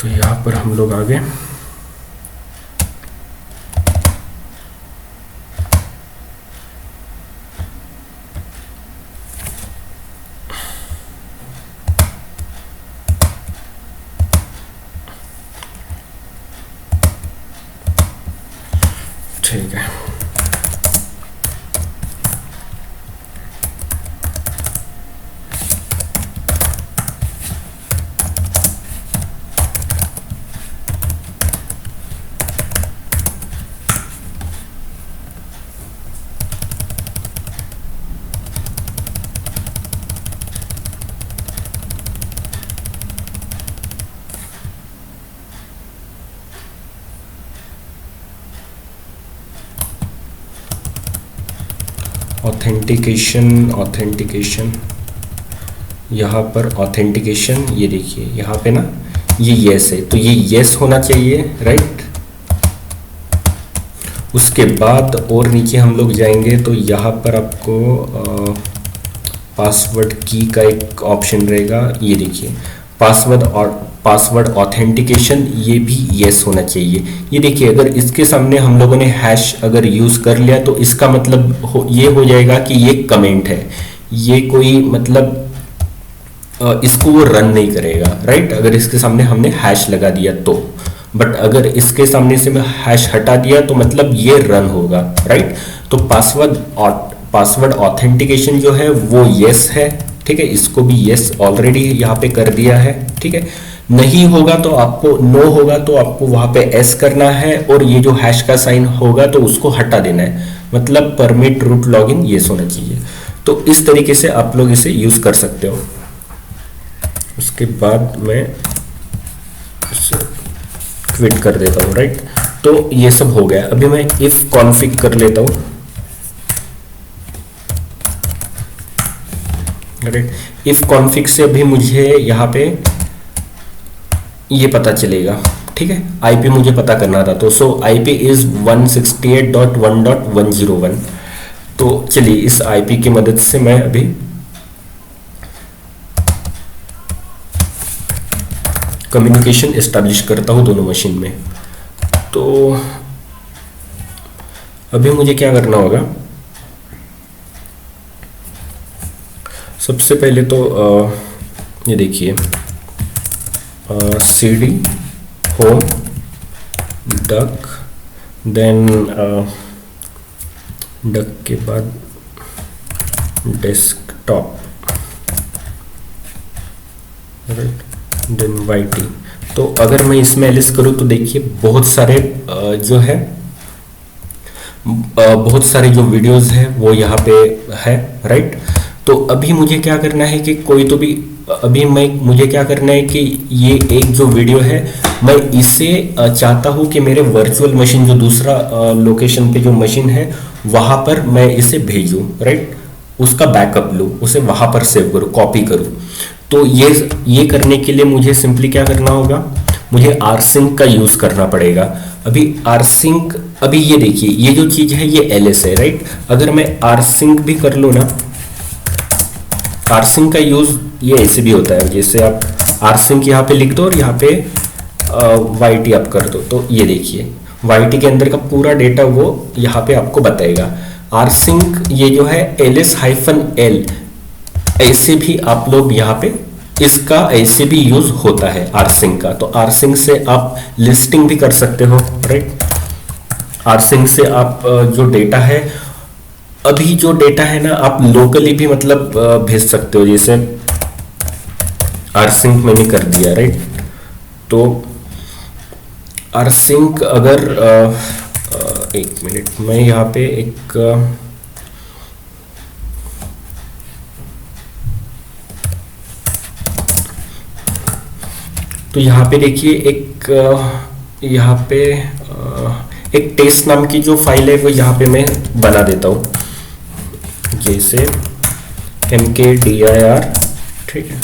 तो यहाँ पर हम लोग आ गए। ठीक है, ऑथेंटिकेशन यहाँ पर ऑथेंटिकेशन, ये देखिए यहाँ पे ना ये येस है, तो ये येस होना चाहिए, राइट। उसके बाद और नीचे हम लोग जाएंगे तो यहाँ पर आपको पासवर्ड की का एक ऑप्शन रहेगा, ये देखिए पासवर्ड ऑथेंटिकेशन, ये भी येस होना चाहिए। ये देखिए अगर इसके सामने हम लोगों ने हैश अगर यूज़ कर लिया तो इसका मतलब ये हो जाएगा कि ये कमेंट है, ये कोई मतलब इसको वो रन नहीं करेगा, राइट। अगर इसके सामने हमने हैश लगा दिया तो, बट अगर इसके सामने से मैं हैश हटा दिया तो मतलब ये रन होगा, राइट। तो पासवर्ड ऑथेंटिकेशन जो है वो येस है, ठीक है। इसको भी येस ऑलरेडी यहाँ पे कर दिया है, ठीक है। नहीं होगा तो आपको, नो होगा तो आपको वहाँ पे एस करना है, और ये जो हैश का साइन होगा तो उसको हटा देना है, मतलब परमिट रूट लॉगिन येस होना चाहिए। तो इस तरीके से आप लोग इसे यूज़ कर सकते हो। उसके बाद मैं इसे क्विट कर देता हूँ, राइट। तो ये सब हो गया। अभी मैं इफ कॉन्फ़िग कर लेता हूँ, राइट। इफ कॉन्फ़िग से अभी मुझे यहाँ पे ये पता चलेगा, ठीक है। आईपी मुझे पता करना था, तो सो आईपी इज 168.1.101। तो चलिए इस आईपी की मदद से मैं अभी कम्युनिकेशन एस्टैब्लिश करता हूँ दोनों मशीन में। तो अभी मुझे क्या करना होगा, सबसे पहले तो ये देखिए cd home duck, then duck के बाद डेस्कटॉप, राइट, देन yt। तो अगर मैं इसमें एलिस करूँ तो देखिए बहुत सारे जो है बहुत सारे जो वीडियोस हैं वो यहाँ पे है, राइट। तो अभी मुझे क्या करना है कि कोई तो भी, अभी मुझे क्या करना है कि ये एक जो वीडियो है मैं इसे चाहता हूँ कि मेरे वर्चुअल मशीन जो दूसरा लोकेशन पे जो मशीन है वहाँ पर मैं इसे भेजूँ, राइट। उसका बैकअप लूँ, उसे वहाँ पर सेव करूँ, कॉपी करूँ। तो ये करने के लिए मुझे सिंपली क्या करना होगा, मुझे rsync का यूज़ करना पड़ेगा। अभी rsync, अभी ये देखिए ये जो चीज़ है ये ls है, राइट। अगर मैं rsync भी कर लूँ ना, rsync का यूज़ ये ऐसे भी होता है, जैसे आप rsync यहाँ पे लिख दो और यहाँ पे yt आप कर दो, तो ये देखिए yt के अंदर का पूरा डेटा वो यहाँ पे आपको बताएगा। rsync ये जो है ls-l, ऐसे भी आप लोग यहाँ पे इसका ऐसे भी यूज होता है rsync का। तो rsync से आप लिस्टिंग भी कर सकते हो, राइट। rsync से आप जो डेटा है, अभी जो डेटा है ना आप लोकली भी मतलब भेज सकते हो, जैसे rsync मैंने कर दिया, राइट। तो rsync अगर एक मिनट, मैं यहाँ पे एक तो यहाँ पे देखिए एक यहाँ पे एक टेस्ट नाम की जो फाइल है वो यहाँ पे मैं बना देता हूँ, जैसे mkdir, ठीक है।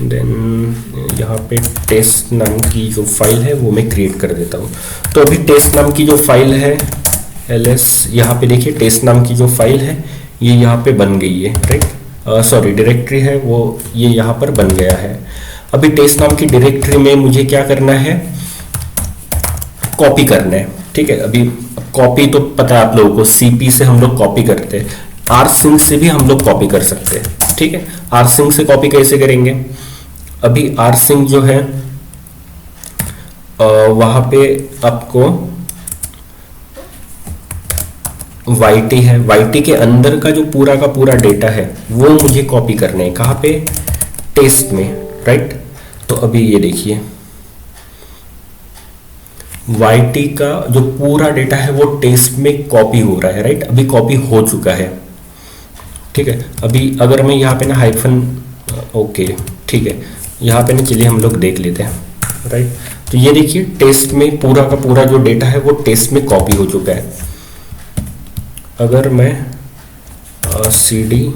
देन यहाँ पे टेस्ट नाम की जो फाइल है वो मैं क्रिएट कर देता हूँ। तो अभी टेस्ट नाम की जो फाइल है ls, यहाँ पे देखिए टेस्ट नाम की जो फाइल है ये यहाँ पे बन गई है, राइट। सॉरी डायरेक्टरी है वो, ये यहाँ पर बन गया है। अभी टेस्ट नाम की डायरेक्टरी में मुझे क्या करना है, कॉपी करना है, ठीक है। अभी कॉपी तो पता है आप लोगों को, cp से हम लोग कॉपी करते हैं, rsync से भी हम लोग कॉपी कर सकते हैं, ठीक है। rsync से कॉपी कैसे करेंगे, अभी rsync जो है वहां पे आपको yt है, yt के अंदर का जो पूरा का पूरा डेटा है वो मुझे कॉपी करना है, कहाँ पे, टेस्ट में, राइट। तो अभी ये देखिए yt का जो पूरा डेटा है वो टेस्ट में कॉपी हो रहा है, राइट। अभी कॉपी हो चुका है, ठीक है। अभी अगर मैं यहाँ पे ना हाइफन, ओके ठीक है, यहाँ पे ना चलिए हम लोग देख लेते हैं, राइट। तो ये देखिए टेस्ट में पूरा का पूरा जो डेटा है वो टेस्ट में कॉपी हो चुका है। अगर मैं cd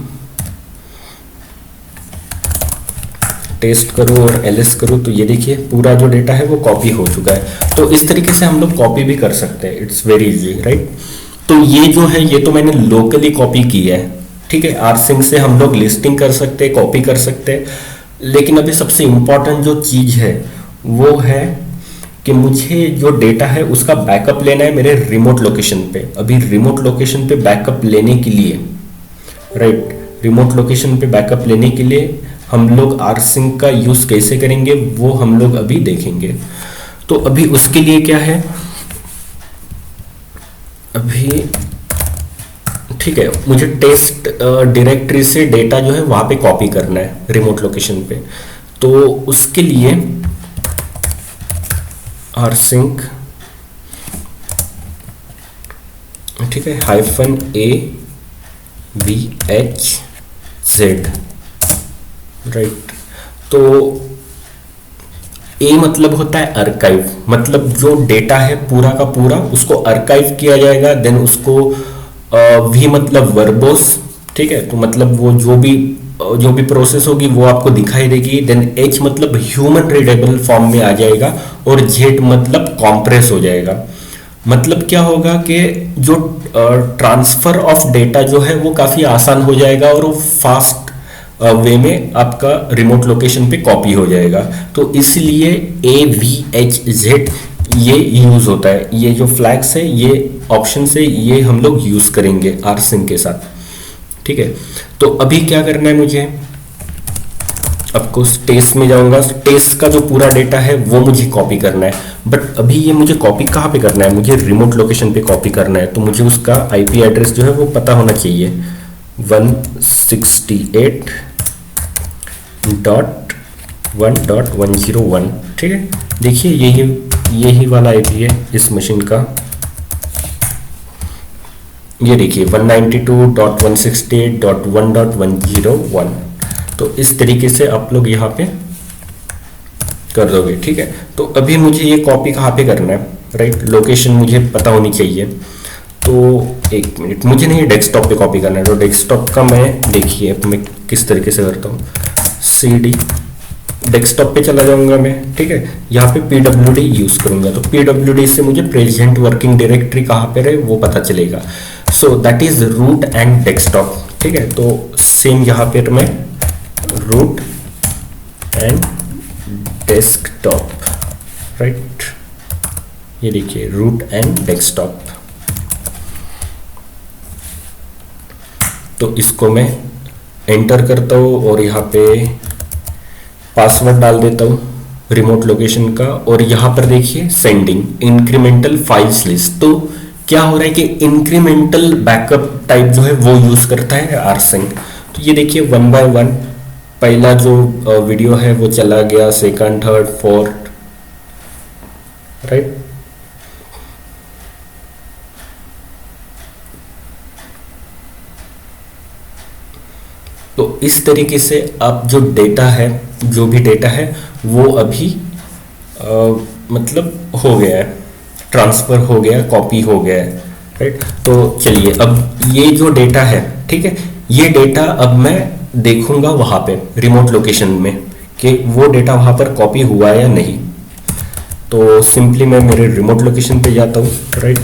टेस्ट करूँ और ls करूँ तो ये देखिए पूरा जो डेटा है वो कॉपी हो चुका है। तो इस तरीके से हम लोग कॉपी भी कर सकते हैं, इट्स वेरी इजी राइट। तो ये जो है ये तो मैंने लोकली कॉपी की है, ठीक है। rsync से हम लोग लिस्टिंग कर सकते हैं, कॉपी कर सकते हैं। लेकिन अभी सबसे इम्पॉर्टेंट जो चीज़ है वो है कि मुझे जो डेटा है उसका बैकअप लेना है मेरे रिमोट लोकेशन पे। अभी रिमोट लोकेशन पे बैकअप लेने के लिए राइट, रिमोट लोकेशन पे बैकअप लेने के लिए हम लोग rsync का यूज़ कैसे करेंगे वो हम लोग अभी देखेंगे। तो अभी उसके लिए क्या है, अभी ठीक है, मुझे टेस्ट डायरेक्टरी से डेटा जो है वहाँ पे कॉपी करना है रिमोट लोकेशन पे। तो उसके लिए rsync ठीक है -avhz राइट। तो ए मतलब होता है अर्काइव, मतलब जो डेटा है पूरा का पूरा उसको अर्काइव किया जाएगा। देन उसको वी मतलब वर्बोस, ठीक है। तो मतलब वो जो भी प्रोसेस होगी वो आपको दिखाई देगी। देन एच मतलब ह्यूमन रीडेबल फॉर्म में आ जाएगा और जेड मतलब कॉम्प्रेस हो जाएगा। मतलब क्या होगा कि जो ट्रांसफर ऑफ डेटा जो है वो काफ़ी आसान हो जाएगा और वो फास्ट वे में आपका रिमोट लोकेशन पे कॉपी हो जाएगा। तो इसलिए AVHZ ये यूज़ होता है, ये जो फ्लैग्स है ये ऑप्शन से ये हम लोग यूज़ करेंगे rsync के साथ, ठीक है। तो अभी क्या करना है मुझे, आपको टेस्ट में जाऊंगा, टेस्ट का जो पूरा डेटा है वो मुझे कॉपी करना है। बट अभी ये मुझे कॉपी कहाँ पे करना है, मुझे रिमोट लोकेशन पे कॉपी करना है। तो मुझे उसका IP एड्रेस जो है वो पता होना चाहिए 168.1.101, ठीक है। देखिए यही वाला IP है इस मशीन का, ये देखिए 192.168.1.101। तो इस तरीके से आप लोग यहाँ पे कर दोगे, ठीक है। तो अभी मुझे ये कॉपी कहाँ पे करना है राइट, लोकेशन मुझे पता होनी चाहिए। तो एक मिनट, मुझे नहीं डेस्कटॉप पे कॉपी करना है। तो डेस्कटॉप का मैं देखिए मैं किस तरीके से करता हूँ, CD डेस्कटॉप पे चला जाऊंगा मैं, ठीक है। यहाँ पे PWD यूज़ करूंगा। तो PWD से मुझे प्रेजेंट वर्किंग डायरेक्टरी कहाँ पे रहे वो पता चलेगा। So that is root and desktop, ठीक है। तो सेम यहाँ पे मैं रूट एंड डेस्कटॉप राइट, ये देखिए रूट एंड डेस्कटॉप। तो इसको मैं एंटर करता हूँ और यहाँ पे पासवर्ड डाल देता हूँ रिमोट लोकेशन का। और यहाँ पर देखिए सेंडिंग इंक्रीमेंटल फाइल्स लिस्ट। तो क्या हो रहा है कि इंक्रीमेंटल बैकअप टाइप जो है वो यूज करता है rsync। तो ये देखिए 1 by 1 पहला जो वीडियो है वो चला गया, सेकंड, थर्ड, फोर्थ राइट। तो इस तरीके से आप जो डेटा है, जो भी डेटा है वो अभी मतलब हो गया है, ट्रांसफर हो गया, कॉपी हो गया है राइट। तो चलिए अब ये जो डेटा है, ठीक है, ये डेटा अब मैं देखूंगा वहां पे रिमोट लोकेशन में कि वो डेटा वहां पर कॉपी हुआ या नहीं। तो सिंपली मैं मेरे रिमोट लोकेशन पे जाता हूँ राइट।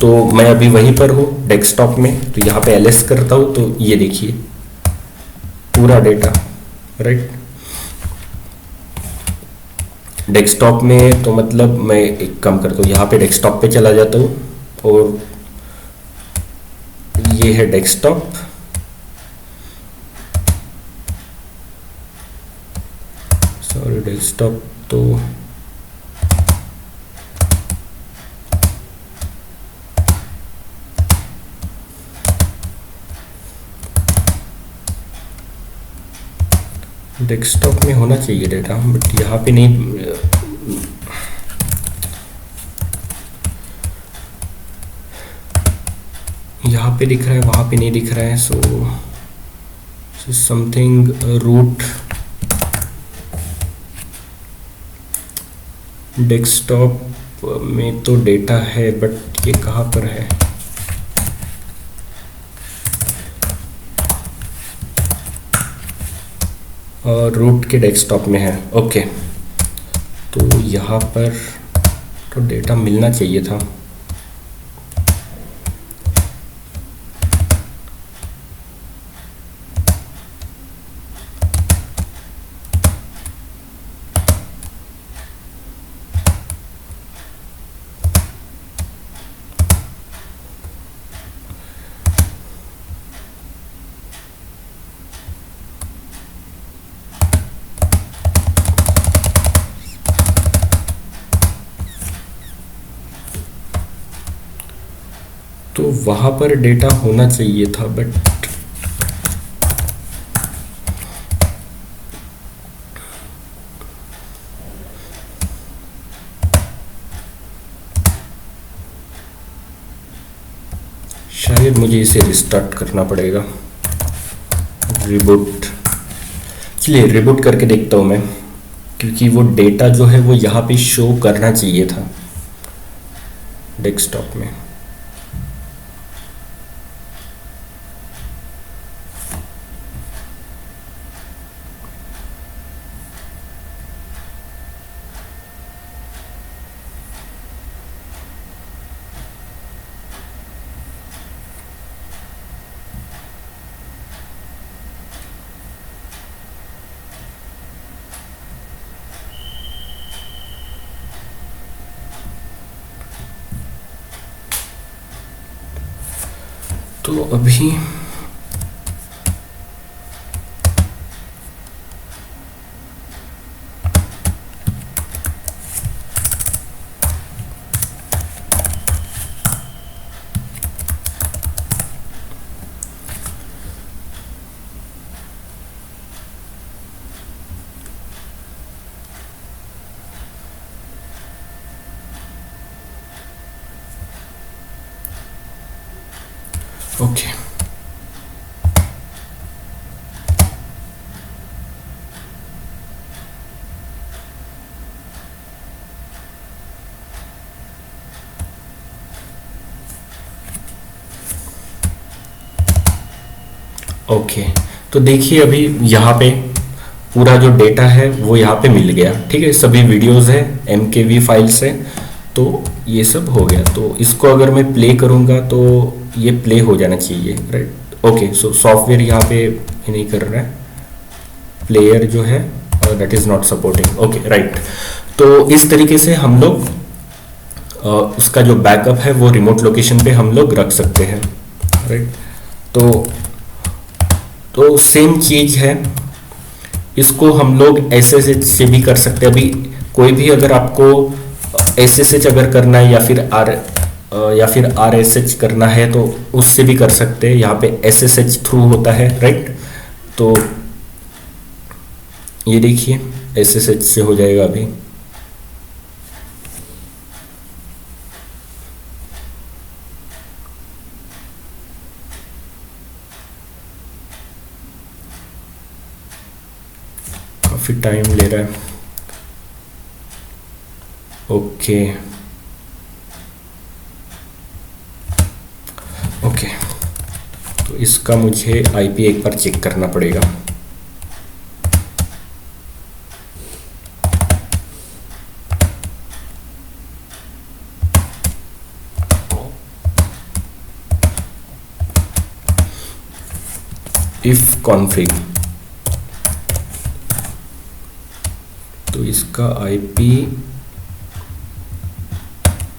तो मैं अभी वहीं पर हूँ डेस्कटॉप में। तो यहाँ पे ls करता हूँ तो ये देखिए पूरा डेटा राइट डेस्कटॉप में। तो मतलब मैं एक काम करता हूँ, यहाँ पे डेस्कटॉप पे चला जाता हूँ और ये है डेस्कटॉप। सॉरी डेस्कटॉप, तो डेस्कटॉप में होना चाहिए डेटा, बट यहाँ पे नहीं। यहाँ पे दिख रहा है, वहाँ पे नहीं दिख रहा है। सो समथिंग रूट डेस्कटॉप में तो डेटा है, बट ये कहाँ पर है। और रूट के डेस्कटॉप में है। ओके, तो यहाँ पर तो डेटा मिलना चाहिए था। तो वहाँ पर डेटा होना चाहिए था, बट शायद मुझे इसे रिस्टार्ट करना पड़ेगा। रिबूट, चलिए रिबूट करके देखता हूँ मैं, क्योंकि वो डेटा जो है वो यहाँ पे शो करना चाहिए था डेस्कटॉप में। तो अभी ओके, ओके। तो देखिए अभी यहाँ पे पूरा जो डेटा है वो यहाँ पे मिल गया, ठीक है। सभी वीडियोस है, MKV फाइल्स है, तो ये सब हो गया। तो इसको अगर मैं प्ले करूँगा तो ये प्ले हो जाना चाहिए, राइट। ओके, सो सॉफ्टवेयर यहाँ पे नहीं कर रहा है, प्लेयर जो है that is not supporting. Okay, right. तो इस तरीके से हम लोग उसका जो बैकअप है वो रिमोट लोकेशन पे हम लोग रख सकते हैं, राइट। तो सेम चीज़ है, इसको हम लोग SSH से भी कर सकते हैं। अभी कोई भी अगर आपको SSH अगर करना है या फिर RSH करना है तो उससे भी कर सकते हैं। यहाँ पे SSH थ्रू होता है, राइट। तो ये देखिए SSH से हो जाएगा अभी। काफ़ी टाइम ले रहा है। ओके, ओके, तो इसका मुझे IP एक बार चेक करना पड़ेगा। इफ कॉन्फिग, तो इसका IP,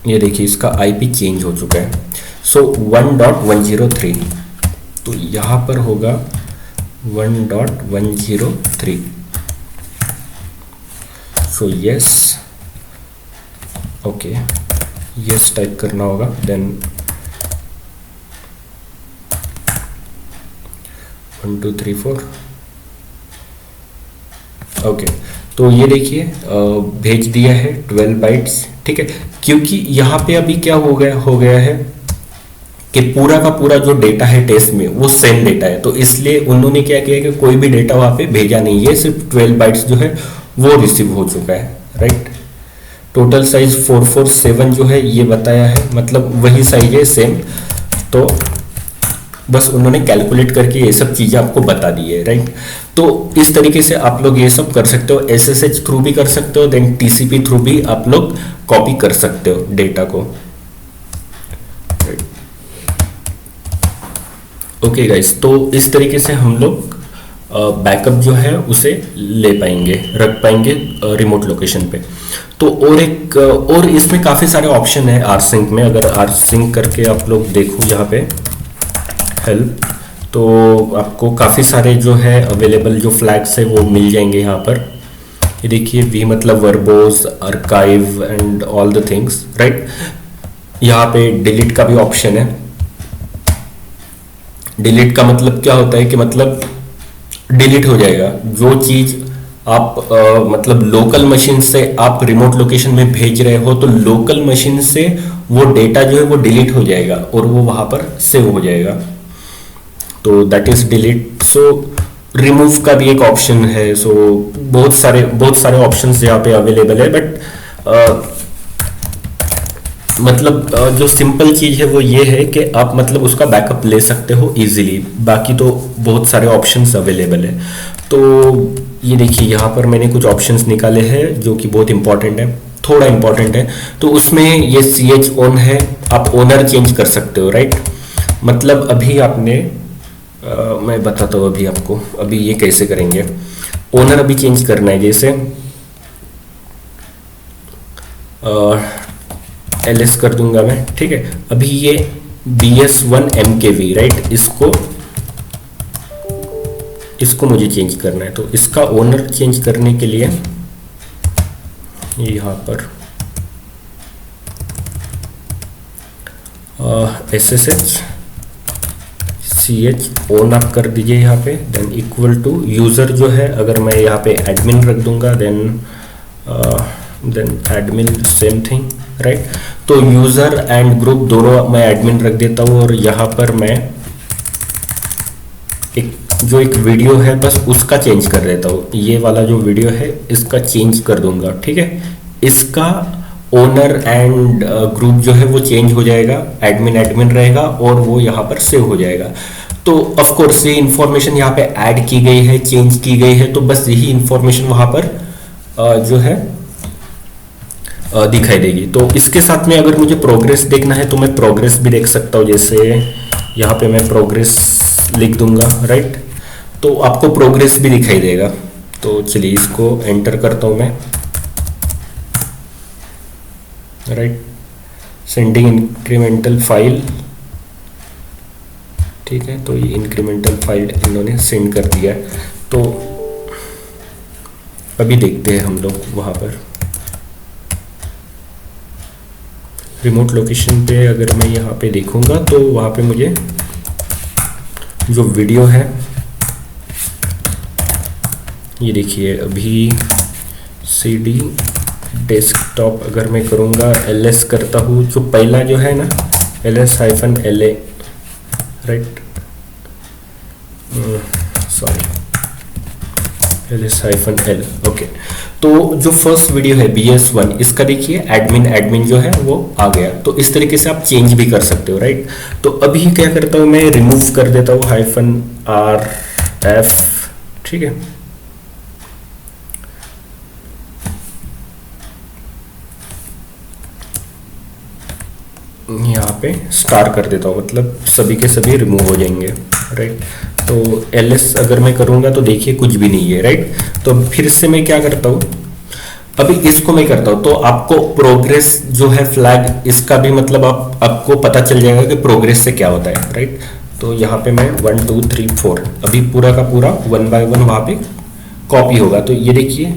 ये देखिए इसका IP चेंज हो चुका है। सो 1.103, तो यहाँ पर होगा 1.103। So yes, okay, yes type करना होगा, देन 1 2 3 4। ओके, तो ये देखिए भेज दिया है 12 बाइट्स, ठीक है। क्योंकि यहाँ पे अभी क्या हो गया है कि पूरा का पूरा जो डेटा है टेस्ट में वो सेम डेटा है, तो इसलिए उन्होंने क्या किया कि कोई भी डेटा वहाँ पे भेजा नहीं है, सिर्फ 12 बाइट्स जो है वो रिसीव हो चुका है, राइट। टोटल साइज 447 जो है ये बताया है, मतलब वही साइज है सेम। तो बस उन्होंने कैलकुलेट करके ये सब चीज़ें आपको बता दी है, राइट। तो इस तरीके से आप लोग ये सब कर सकते हो, एसएसएच थ्रू भी कर सकते हो, देन टीसीपी थ्रू भी आप लोग कॉपी कर सकते हो डेटा को। ओके गाइस, तो इस तरीके से हम लोग बैकअप जो है उसे ले पाएंगे, रख पाएंगे रिमोट लोकेशन पे। तो और इसमें काफ़ी सारे ऑप्शन है आर सिंक में। अगर आर सिंक करके आप लोग देखो यहाँ पे हेल्प, तो आपको काफ़ी सारे जो है अवेलेबल जो फ्लैग्स है वो मिल जाएंगे यहाँ पर। ये देखिए, वी मतलब verbose, archive and all the things, right. यहाँ पे डिलीट का भी ऑप्शन है। डिलीट का मतलब क्या होता है कि मतलब डिलीट हो जाएगा जो चीज़ आप मतलब लोकल मशीन से आप रिमोट लोकेशन में भेज रहे हो, तो लोकल मशीन से वो डेटा जो है वो डिलीट हो जाएगा और वो वहाँ पर सेव हो जाएगा। तो that is delete. So remove का भी एक ऑप्शन है। सो बहुत सारे ऑप्शंस यहाँ पे अवेलेबल है, बट मतलब जो सिंपल चीज़ है वो ये है कि आप मतलब उसका बैकअप ले सकते हो इजीली। बाकी तो बहुत सारे ऑप्शंस अवेलेबल है। तो ये देखिए, यहाँ पर मैंने कुछ ऑप्शंस निकाले हैं जो कि बहुत इंपॉर्टेंट है, थोड़ा इंपॉर्टेंट है। तो उसमें ये CH ऑन है, आप ओनर चेंज कर सकते हो, राइट। मतलब अभी आपने मैं बताता हूँ अभी आपको, अभी ये कैसे करेंगे। ओनर अभी चेंज करना है, जैसे LS कर दूंगा मैं, ठीक है। अभी ये BS1 MKV, राइट, इसको मुझे चेंज करना है। तो इसका ओनर चेंज करने के लिए यहाँ पर SSH CH ऑन आप कर दीजिए यहाँ पे, देन इक्वल टू यूज़र जो है, अगर मैं यहाँ पे एडमिन रख दूंगा, then admin same thing, right. तो यूज़र एंड ग्रुप दोनों मैं एडमिन रख देता हूँ, और यहाँ पर मैं एक वीडियो है बस उसका चेंज कर देता हूँ। ये वाला जो वीडियो है इसका चेंज कर दूंगा, ठीक है। इसका ओनर एंड ग्रुप जो है वो चेंज हो जाएगा, एडमिन रहेगा और वो यहाँ पर सेव हो जाएगा। तो ऑफ कोर्स ये इंफॉर्मेशन यहाँ पे ऐड की गई है, चेंज की गई है, तो बस यही इंफॉर्मेशन वहाँ पर जो है दिखाई देगी। तो इसके साथ में अगर मुझे प्रोग्रेस देखना है तो मैं प्रोग्रेस भी देख सकता हूँ। जैसे यहाँ पे मैं प्रोग्रेस लिख दूंगा, राइट, तो आपको प्रोग्रेस भी दिखाई देगा। तो चलिए इसको एंटर करता हूँ मैं, राइट। सेंडिंग इंक्रीमेंटल फाइल, ठीक है। तो ये इंक्रीमेंटल फाइल इन्होंने सेंड कर दिया है। तो अभी देखते हैं हम लोग वहाँ पर रिमोट लोकेशन पे। अगर मैं यहाँ पे देखूँगा तो वहाँ पे मुझे जो वीडियो है ये देखिए, अभी CD डेस्कटॉप अगर मैं करूँगा, LS करता हूँ, जो पहला जो है ना LS-LA, right, sorry LS-L, okay. तो जो फर्स्ट वीडियो है BS1, इसका देखिए एडमिन जो है वो आ गया। तो इस तरीके से आप चेंज भी कर सकते हो, राइट। तो अभी क्या करता हूँ मैं, रिमूव कर देता हूँ -RF, ठीक है। यहाँ पे स्टार कर देता हूँ, मतलब सभी के सभी रिमूव हो जाएंगे, राइट। तो LS अगर मैं करूँगा तो देखिए कुछ भी नहीं है, राइट। तो फिर से मैं क्या करता हूँ, अभी इसको मैं करता हूँ, तो आपको प्रोग्रेस जो है फ्लैग, इसका भी मतलब आपको पता चल जाएगा कि प्रोग्रेस से क्या होता है, राइट। तो यहाँ पे मैं 1 2 3 4 अभी पूरा का पूरा 1 बाय 1 वहाँ पे कॉपी होगा। तो ये देखिए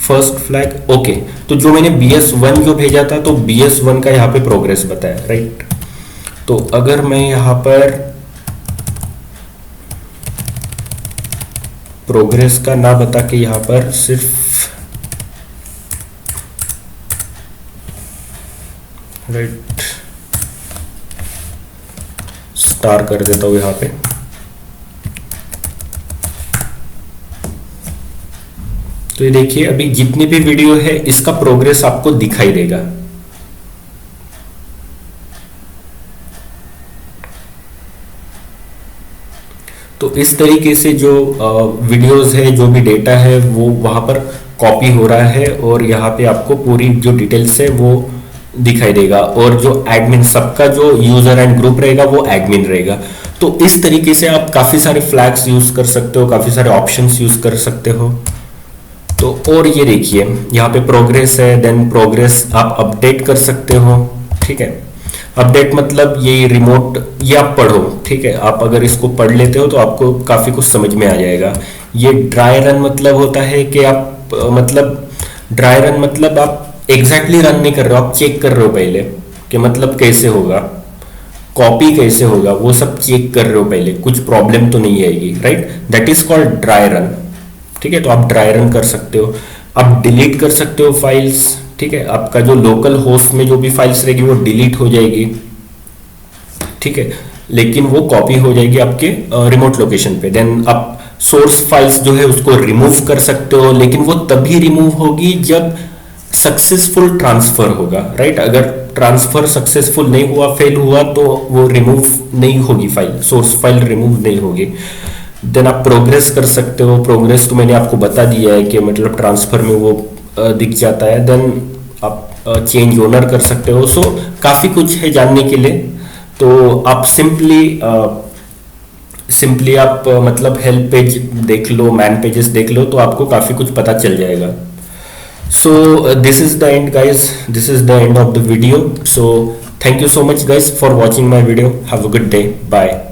फर्स्ट फ्लैग, ओके। तो जो मैंने BS1 जो भेजा था, तो BS1 का यहाँ पे प्रोग्रेस बताया, राइट। तो अगर मैं यहाँ पर प्रोग्रेस का ना बता के यहाँ पर सिर्फ, राइट, स्टार कर देता हूँ यहाँ पे, तो ये देखिए अभी जितनी भी वीडियो है इसका प्रोग्रेस आपको दिखाई देगा। तो इस तरीके से जो वीडियोस है, जो भी डेटा है वो वहाँ पर कॉपी हो रहा है और यहाँ पे आपको पूरी जो डिटेल्स है वो दिखाई देगा, और जो एडमिन सबका जो यूजर एंड ग्रुप रहेगा वो एडमिन रहेगा। तो इस तरीके से आप काफ़ी सारे फ्लैग्स यूज़ कर सकते हो, काफ़ी सारे ऑप्शंस यूज़ कर सकते हो। तो और ये देखिए यहाँ पे प्रोग्रेस है, देन प्रोग्रेस आप अपडेट कर सकते हो, ठीक है। अपडेट मतलब ये रिमोट, ये आप पढ़ो, ठीक है। आप अगर इसको पढ़ लेते हो तो आपको काफ़ी कुछ समझ में आ जाएगा। ये ड्राई रन मतलब होता है कि आप मतलब ड्राई रन मतलब आप एग्जैक्टली रन नहीं कर रहे हो, आप चेक कर रहे हो पहले कि मतलब कैसे होगा, कॉपी कैसे होगा, वो सब चेक कर रहे हो पहले, कुछ प्रॉब्लम तो नहीं आएगी, right. That is called dry run, ठीक है। तो आप ड्राई रन कर सकते हो, आप डिलीट कर सकते हो फाइल्स, ठीक है। आपका जो लोकल होस्ट में जो भी फाइल्स रहेगी वो डिलीट हो जाएगी, ठीक है, लेकिन वो कॉपी हो जाएगी आपके रिमोट लोकेशन पे। देन आप सोर्स फाइल्स जो है उसको रिमूव कर सकते हो, लेकिन वो तभी रिमूव होगी जब सक्सेसफुल ट्रांसफर होगा, राइट। अगर ट्रांसफर सक्सेसफुल नहीं हुआ, फेल हुआ, तो वो रिमूव नहीं होगी फाइल, सोर्स फाइल रिमूव नहीं होगी। देन आप प्रोग्रेस कर सकते हो, प्रोग्रेस तो मैंने आपको बता दिया है कि मतलब ट्रांसफर में वो दिख जाता है। देन आप चेंज ओनर कर सकते हो। सो काफ़ी कुछ है जानने के लिए। तो आप सिंपली आप मतलब हेल्प पेज देख लो, मैन पेजेस देख लो, तो आपको काफ़ी कुछ पता चल जाएगा। So this is the end guys, this is the end of the video. So thank you so much guys for watching my video. Have a good day. Bye.